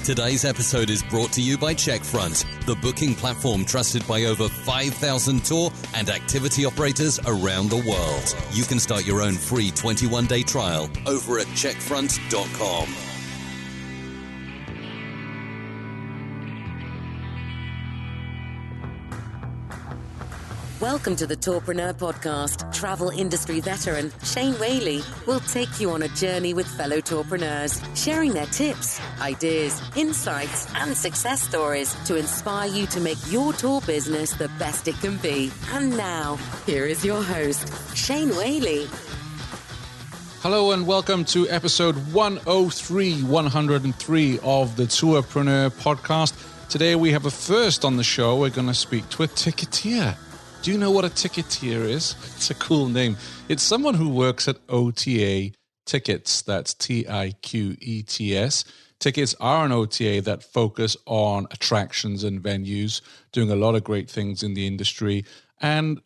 Today's episode is brought to you by Checkfront, the booking platform trusted by over 5,000 tour and activity operators around the world. You can start your own free 21-day trial over at checkfront.com. Welcome to the Tourpreneur Podcast. Travel industry veteran Shane Whaley will take you on a journey with fellow tourpreneurs, sharing their tips, ideas, insights, and success stories to inspire you to make your tour business the best it can be. And now, here is your host, Shane Whaley. Hello and welcome to episode 103 of the Tourpreneur Podcast. Today we have a first on the show. We're going to speak to a ticketeer. Do you know what a ticketeer is? It's a cool name. It's someone who works at OTA Tiqets. That's Tiqets. Tiqets are an OTA that focus on attractions and venues, doing a lot of great things in the industry. And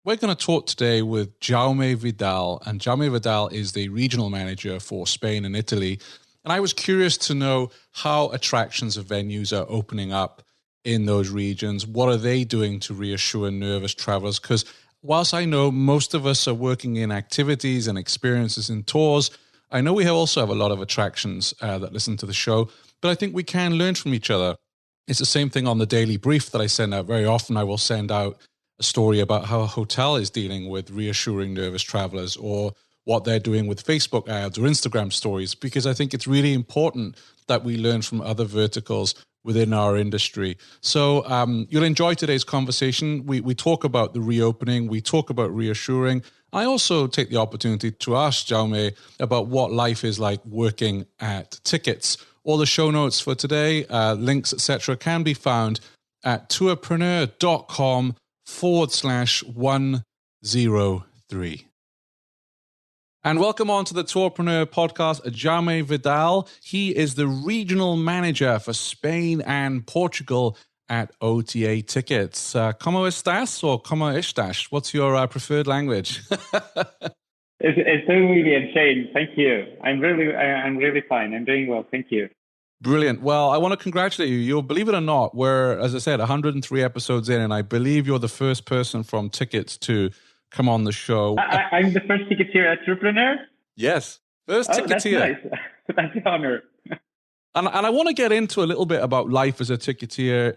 we're going to talk today with Jaume Vidal. And Jaume Vidal is the regional manager for Spain and Italy. And I was curious to know how attractions and venues are opening up in those regions. What are they doing to reassure nervous travelers? Because whilst I know most of us are working in activities and experiences in tours, I know we also have a lot of attractions that listen to the show, but I think we can learn from each other. It's the same thing on the daily brief that I send out. Very often I will send out a story about how a hotel is dealing with reassuring nervous travelers, or what they're doing with Facebook ads or Instagram stories, because I think it's really important that we learn from other verticals within our industry. So you'll enjoy today's conversation. We talk about the reopening. We talk about reassuring. I also take the opportunity to ask Jaume about what life is like working at Tiqets. All the show notes for today, links, etc., can be found at tourpreneur.com/103. And welcome on to the Tourpreneur Podcast, Jaume Vidal. He is the regional manager for Spain and Portugal at OTA Tiqets. ¿Cómo estás or cómo estás? What's your preferred language? Estoy muy bien, Shane. Thank you. I'm really fine. I'm doing well. Thank you. Brilliant. Well, I want to congratulate you. You'll believe it or not, we're, as I said, 103 episodes in, and I believe you're the first person from Tiqets to come on the show. I'm the first ticketeer at Tourpreneur? Yes, first ticketeer. That's nice. That's an honor. And I want to get into a little bit about life as a ticketeer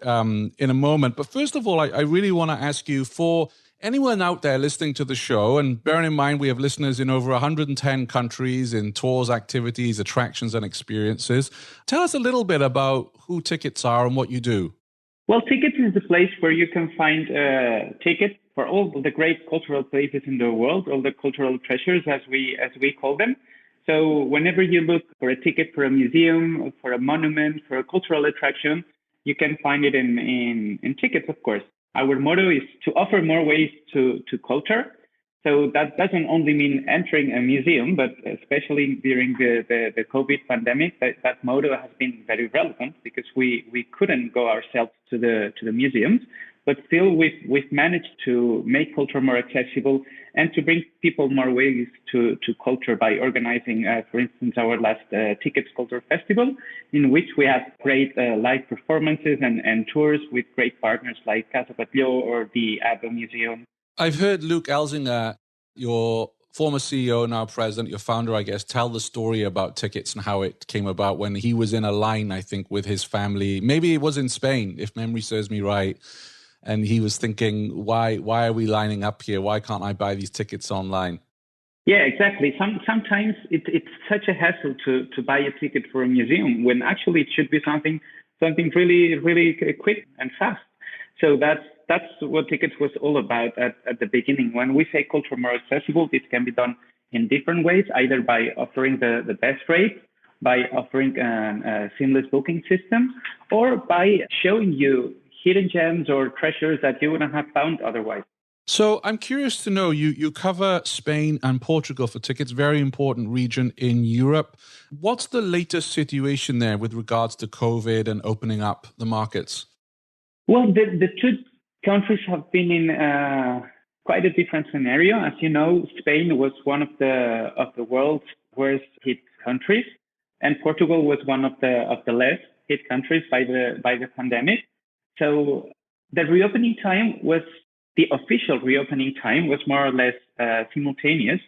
in a moment. But first of all, I really want to ask you, for anyone out there listening to the show, and bearing in mind we have listeners in over 110 countries in tours, activities, attractions, and experiences, tell us a little bit about who Tiqets are and what you do. Well, Tiqets is the place where you can find tickets for all the great cultural places in the world, all the cultural treasures, as we call them. So whenever you look for a ticket for a museum, for a monument, for a cultural attraction, you can find it in Tiqets, of course. Our motto is to offer more ways to culture. So that doesn't only mean entering a museum, but especially during the COVID pandemic, that motto has been very relevant, because we couldn't go ourselves to the museums, but still we've managed to make culture more accessible and to bring people more ways to culture by organizing, for instance, our last Tiqets Culture Festival, in which we have great live performances and tours with great partners like Casa Batlló or the ABBA Museum. I've heard Luke Elzinga, your former CEO, now president, your founder, I guess, tell the story about Tiqets and how it came about when he was in a line, I think, with his family. Maybe it was in Spain, if memory serves me right. And he was thinking, why are we lining up here? Why can't I buy these tickets online? Yeah, exactly. Sometimes it's such a hassle to buy a ticket for a museum, when actually it should be something really, really quick and fast. So that's what Tiqets was all about at the beginning. When we say culture more accessible, this can be done in different ways, either by offering the best rate, by offering a seamless booking system, or by showing you hidden gems or treasures that you wouldn't have found otherwise. So I'm curious to know, you cover Spain and Portugal for Tiqets, very important region in Europe. What's the latest situation there with regards to COVID and opening up the markets? Well, the two countries have been in quite a different scenario. As you know, Spain was one of the world's worst hit countries, and Portugal was one of the less. hit countries by the pandemic. So the reopening time the official reopening time was more or less simultaneous,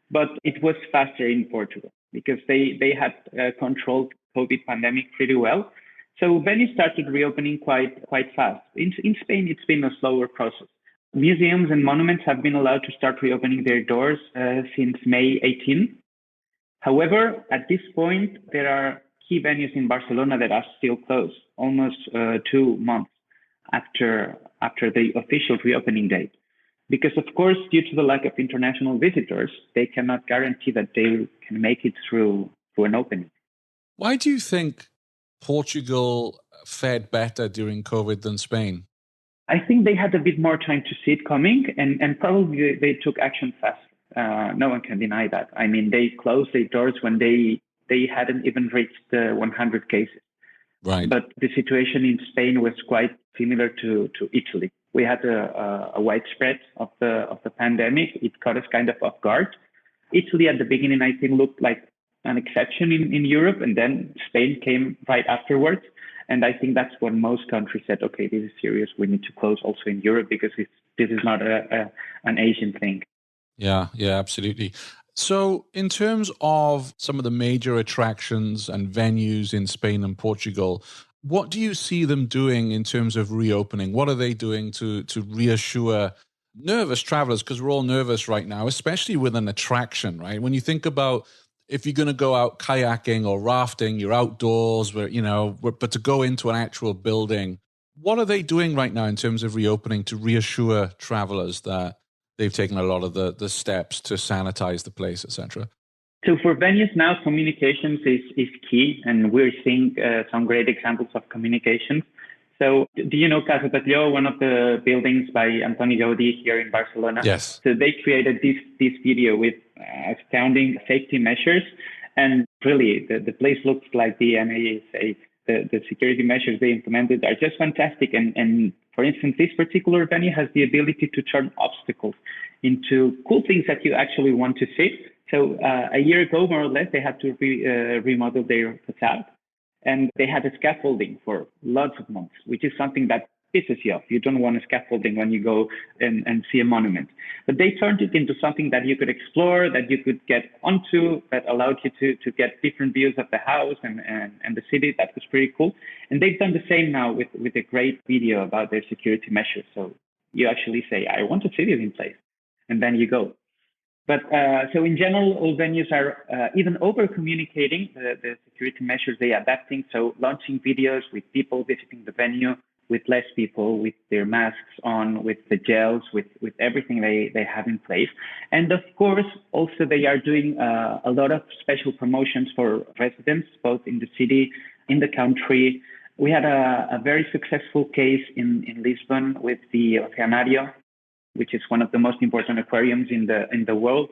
but it was faster in Portugal because they had controlled COVID pandemic pretty well. So venues started reopening quite fast. In Spain, it's been a slower process. Museums and monuments have been allowed to start reopening their doors since May 18. However, at this point, there are key venues in Barcelona that are still closed, almost 2 months after the official reopening date. Because, of course, due to the lack of international visitors, they cannot guarantee that they can make it through an opening. Why do you think Portugal fared better during COVID than Spain? I think they had a bit more time to see it coming, and probably they took action fast. No one can deny that. I mean, they closed their doors when they hadn't even reached the 100 cases. Right. But the situation in Spain was quite similar to Italy. We had a widespread of the pandemic. It caught us kind of off guard. Italy at the beginning, I think, looked like an exception in Europe, and then Spain came right afterwards. And I think that's when most countries said, okay, this is serious. We need to close also in Europe because this is not an Asian thing. Yeah, absolutely. So in terms of some of the major attractions and venues in Spain and Portugal, what do you see them doing in terms of reopening? What are they doing to reassure nervous travelers? Because we're all nervous right now, especially with an attraction, right? When you think about if you're going to go out kayaking or rafting, you're outdoors, but to go into an actual building, what are they doing right now in terms of reopening to reassure travelers that they've taken a lot of the steps to sanitize the place, etc.? So for venues now, communications is key, and we're seeing some great examples of communications. So do you know Casa Batlló, one of the buildings by Antoni Gaudí here in Barcelona? Yes. So they created this video with astounding safety measures, and really the place looks like the NASA. The security measures they implemented are just fantastic. And for instance, this particular venue has the ability to turn obstacles into cool things that you actually want to see. So a year ago, more or less, they had to remodel their facade. And they had a scaffolding for lots of months, which is something that pisses you off. You don't want a scaffolding when you go and see a monument. But they turned it into something that you could explore, that you could get onto, that allowed you to get different views of the house and the city. That was pretty cool. And they've done the same now with a great video about their security measures. So you actually say, I want to see this in place. And then you go. But so in general, all venues are even over-communicating the security measures they are adapting. So launching videos with people visiting the venue, with less people, with their masks on, with the gels, with everything they have in place. And of course, also they are doing a lot of special promotions for residents, both in the city, in the country. We had a very successful case in Lisbon with the Oceanario, which is one of the most important aquariums in the world.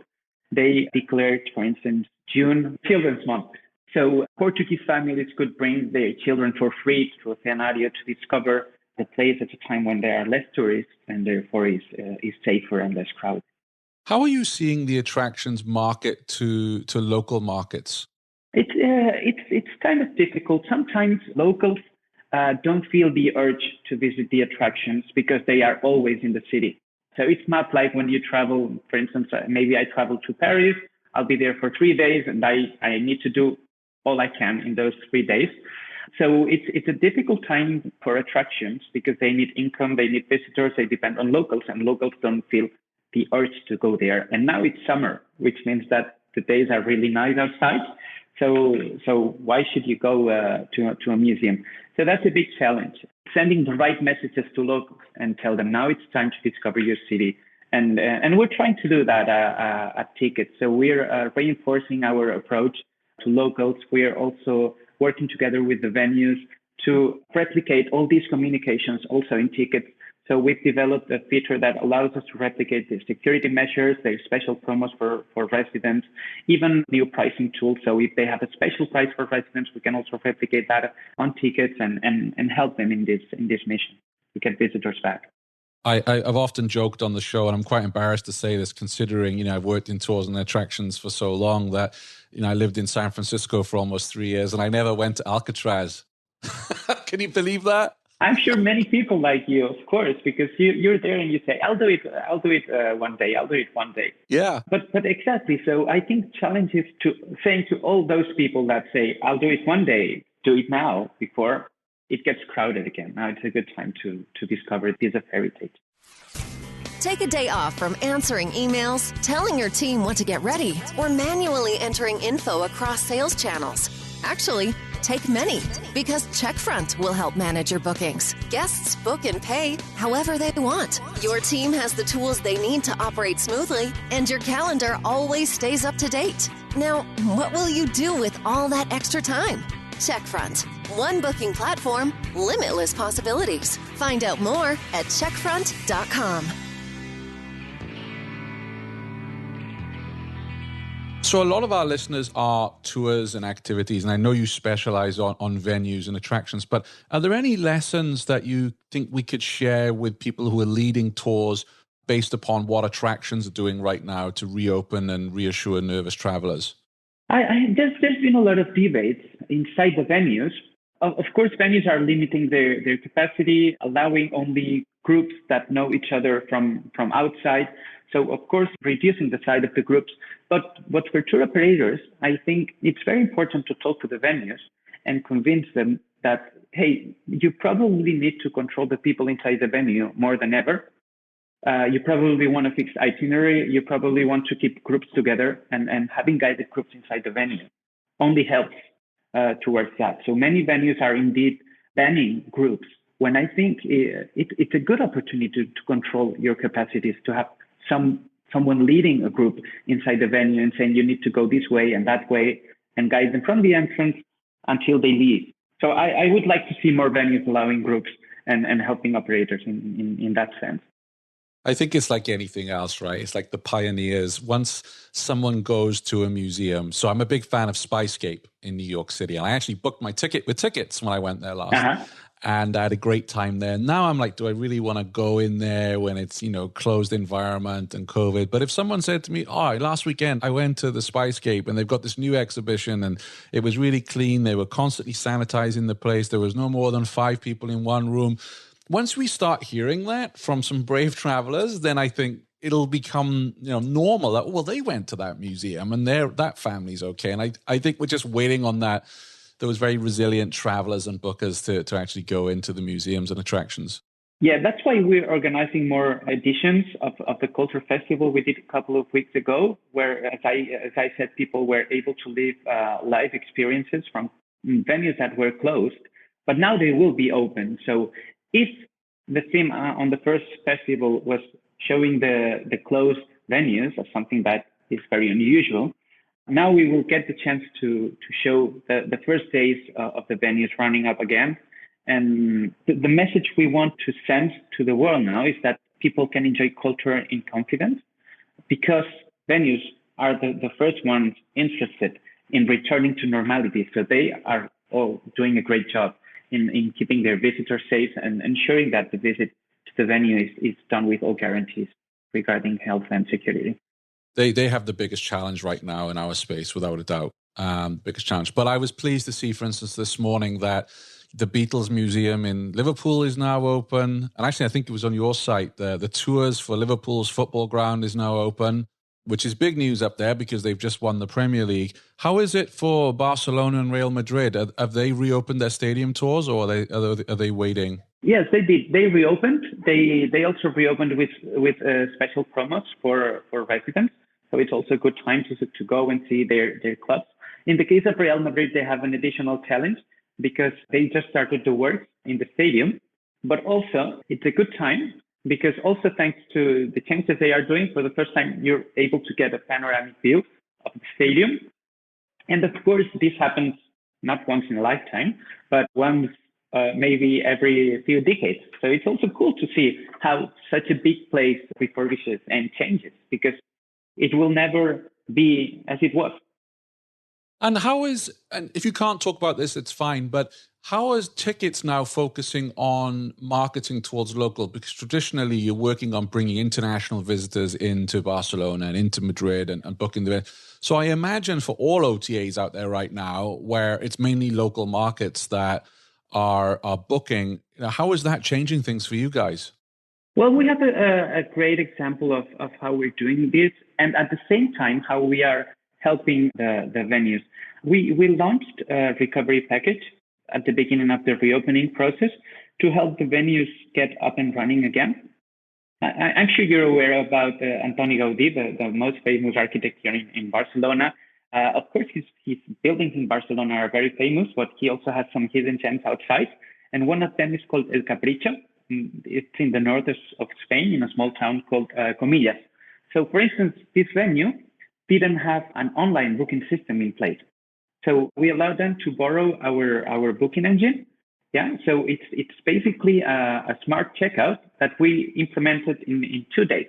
They declared, for instance, June Children's Month. So Portuguese families could bring their children for free to Oceanario to discover the place at a time when there are less tourists and therefore is safer and less crowded. How are you seeing the attractions market to local markets? It's kind of difficult. Sometimes locals don't feel the urge to visit the attractions because they are always in the city. So it's not like when you travel, for instance, maybe I travel to Paris, I'll be there for 3 days and I need to do all I can in those 3 days. So it's a difficult time for attractions because they need income, they need visitors, they depend on locals, and locals don't feel the urge to go there. And now it's summer, which means that the days are really nice outside. So why should you go to a museum? So that's a big challenge. Sending the right messages to locals and tell them now it's time to discover your city. And we're trying to do that at Tiqets. So we're reinforcing our approach to locals. We're also working together with the venues to replicate all these communications also in Tiqets. So we've developed a feature that allows us to replicate the security measures, their special promos for residents, even new pricing tools. So if they have a special price for residents, we can also replicate that on Tiqets and help them in this mission to get visitors back. I've often joked on the show, and I'm quite embarrassed to say this, considering, I've worked in tours and attractions for so long that, I lived in San Francisco for almost 3 years and I never went to Alcatraz. Can you believe that? I'm sure many people like you, of course, because you're there and you say, I'll do it one day, I'll do it one day. Yeah. But exactly. So I think challenge is to saying to all those people that say, I'll do it one day, do it now before it gets crowded again. Now it's a good time to discover this of heritage. Take a day off from answering emails, telling your team what to get ready, or manually entering info across sales channels. Actually, take many, because Checkfront will help manage your bookings. Guests book and pay however they want. Your team has the tools they need to operate smoothly, and your calendar always stays up to date. Now, what will you do with all that extra time? Checkfront. One booking platform, limitless possibilities. Find out more at checkfront.com. So a lot of our listeners are tours and activities, and I know you specialize on venues and attractions, but are there any lessons that you think we could share with people who are leading tours based upon what attractions are doing right now to reopen and reassure nervous travelers? There's been a lot of debates inside the venues. Of course, venues are limiting their capacity, allowing only groups that know each other from outside. So, of course, reducing the size of the groups. But for tour operators, I think it's very important to talk to the venues and convince them that, hey, you probably need to control the people inside the venue more than ever. You probably want a fixed itinerary. You probably want to keep groups together, and having guided groups inside the venue only helps towards that. So many venues are indeed banning groups, when I think it's a good opportunity to control your capacities, to have someone leading a group inside the venue and saying you need to go this way and that way, and guide them from the entrance until they leave. So I would like to see more venues allowing groups and helping operators in that sense. I think it's like anything else, right? It's like the pioneers. Once someone goes to a museum, so I'm a big fan of Spyscape in New York City. And I actually booked my ticket with Tiqets when I went there last. And I had a great time there. Now I'm like, do I really want to go in there when it's, closed environment and COVID? But if someone said to me, last weekend I went to the Spyscape and they've got this new exhibition and it was really clean. They were constantly sanitizing the place. There was no more than 5 people in one room. Once we start hearing that from some brave travelers, then I think it'll become normal that, well, they went to that museum and that family's okay. And I think we're just waiting on that. Those very resilient travelers and bookers to actually go into the museums and attractions. Yeah, that's why we're organizing more editions of the Culture Festival. We did a couple of weeks ago where, as I said, people were able to live live experiences from venues that were closed, but now they will be open. So if the theme on the first festival was showing the closed venues as something that is very unusual, now we will get the chance to show the first days of the venues running up again. And the message we want to send to the world now is that people can enjoy culture in confidence, because venues are the first ones interested in returning to normality. So they are all doing a great job in keeping their visitors safe and ensuring that the visit to the venue is done with all guarantees regarding health and security. They have the biggest challenge right now in our space, without a doubt. Biggest challenge. But I was pleased to see, for instance, this morning that the Beatles Museum in Liverpool is now open. And actually, I think it was on your site, the tours for Liverpool's football ground is now open, which is big news up there because they've just won the Premier League. How is it for Barcelona and Real Madrid? Have they reopened their stadium tours, or are they waiting? Yes, they did. They reopened. They also reopened with special promos for residents. So it's also a good time to go and see their clubs. In the case of Real Madrid, they have an additional challenge because they just started the work in the stadium. But also, it's a good time because also thanks to the changes they are doing, for the first time, you're able to get a panoramic view of the stadium. And of course, this happens not once in a lifetime, but once maybe every few decades. So it's also cool to see how such a big place refurbishes and changes, because it will never be as it was. And if you can't talk about this, it's fine, but how is Tiqets now focusing on marketing towards local? Because traditionally you're working on bringing international visitors into Barcelona and into Madrid and booking the. So I imagine for all OTAs out there right now, where it's mainly local markets that are booking. How is that changing things for you guys? Well, we have a great example of how we're doing this, and at the same time, how we are helping the venues. We launched a recovery package at the beginning of the reopening process to help the venues get up and running again. I'm sure you're aware about Antoni Gaudí, the most famous architect here in Barcelona. Of course, his buildings in Barcelona are very famous, but he also has some hidden gems outside. And one of them is called El Capricho. It's in the north of Spain, in a small town called Comillas. So, for instance, this venue didn't have an online booking system in place. So we allowed them to borrow our booking engine. Yeah, so it's basically a smart checkout that we implemented in 2 days.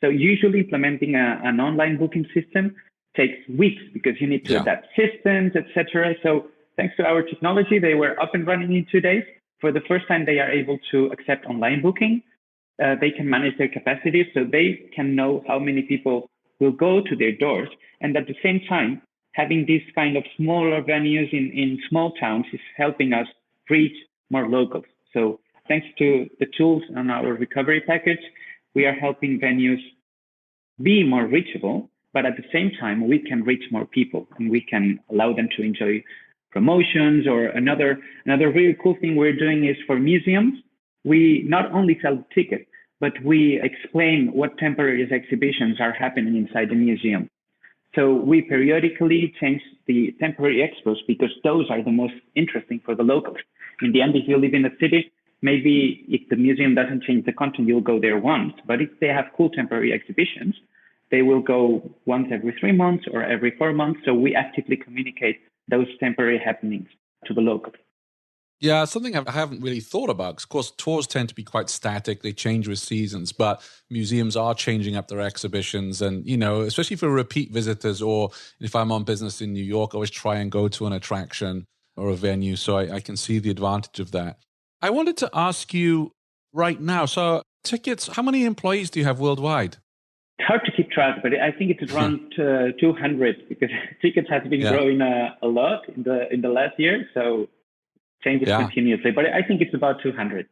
So usually implementing an online booking system takes weeks because you need to adapt systems, etc. So thanks to our technology, they were up and running in 2 days. For the first time, they are able to accept online booking. They can manage their capacity, so they can know how many people will go to their doors. And at the same time, having these kind of smaller venues in small towns is helping us reach more locals. So thanks to the tools on our recovery package, we are helping venues be more reachable, but at the same time, we can reach more people and we can allow them to enjoy promotions. Or another really cool thing we're doing is for museums. We not only sell tickets, but we explain what temporary exhibitions are happening inside the museum. So we periodically change the temporary expos because those are the most interesting for the locals. In the end, if you live in a city, maybe if the museum doesn't change the content, you'll go there once. But if they have cool temporary exhibitions, they will go once every 3 months or every 4 months. So we actively communicate those temporary happenings to the locals. Yeah, something I haven't really thought about, because of course tours tend to be quite static. They change with seasons, but museums are changing up their exhibitions. And, especially for repeat visitors, or if I'm on business in New York, I always try and go to an attraction or a venue. So I can see the advantage of that. I wanted to ask you right now, so Tiqets, how many employees do you have worldwide? It's hard to keep track, but I think it's around 200 because Tiqets has been growing a lot in the last year. So changes continuously, but I think it's about 200.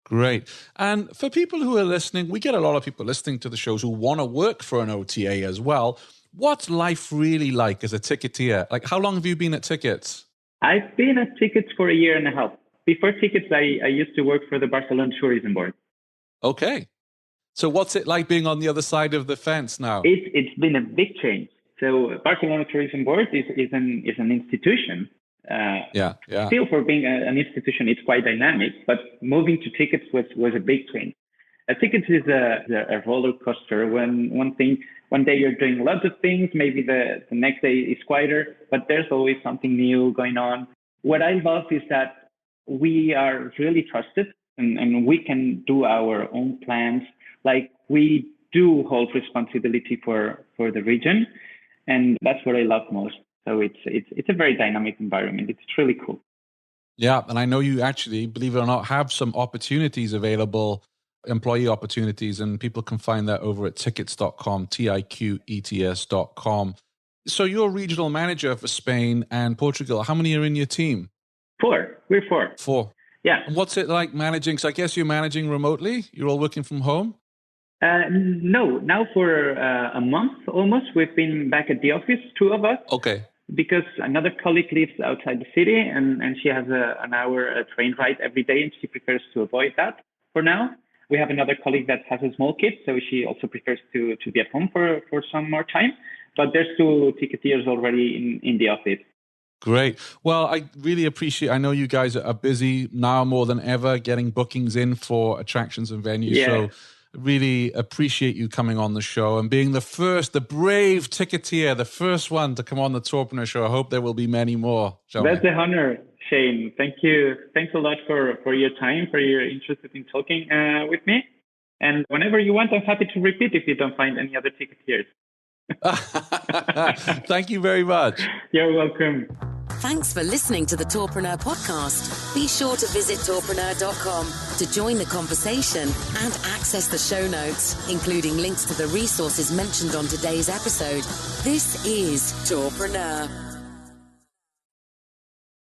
Great. And for people who are listening, we get a lot of people listening to the shows who want to work for an OTA as well. What's life really like as a ticketeer? Like, how long have you been at Tiqets? I've been at Tiqets for 1.5 years. Before Tiqets, I used to work for the Barcelona Tourism Board. Okay. So what's it like being on the other side of the fence now? It's been a big change. So Barcelona Tourism Board is an institution. Still, for being an institution, it's quite dynamic, but moving to Tiqets was a big change. Tiqets is a roller coaster. One day you're doing lots of things, maybe the next day is quieter, but there's always something new going on. What I love is that we are really trusted and we can do our own plans. Like, we do hold responsibility for the region, and that's what I love most. So it's a very dynamic environment. It's really cool. Yeah, and I know you actually, believe it or not, have some opportunities available, employee opportunities, and people can find that over at tiqets.com, tiqets.com. So you're regional manager for Spain and Portugal. How many are in your team? 4. We're 4. 4. Yeah. And what's it like managing? So I guess you're managing remotely? You're all working from home? No. Now for a month almost, we've been back at the office, 2 of us. Okay. Because another colleague lives outside the city and she has an hour train ride every day and she prefers to avoid that for now. We have another colleague that has a small kid, so she also prefers to be at home for some more time. But there's 2 ticketeers already in the office. Great. Well, I really appreciate, I know you guys are busy now more than ever getting bookings in for attractions and venues. Yeah. So really appreciate you coming on the show and being the brave ticketeer, the first one to come on the Tourpreneur Show. I hope there will be many more. That's an honor, Shane. Thank you. Thanks a lot for your time, for your interest in talking with me. And whenever you want, I'm happy to repeat if you don't find any other ticketeers. Thank you very much. You're welcome. Thanks for listening to the Tourpreneur podcast. Be sure to visit tourpreneur.com to join the conversation and access the show notes, including links to the resources mentioned on today's episode. This is Tourpreneur.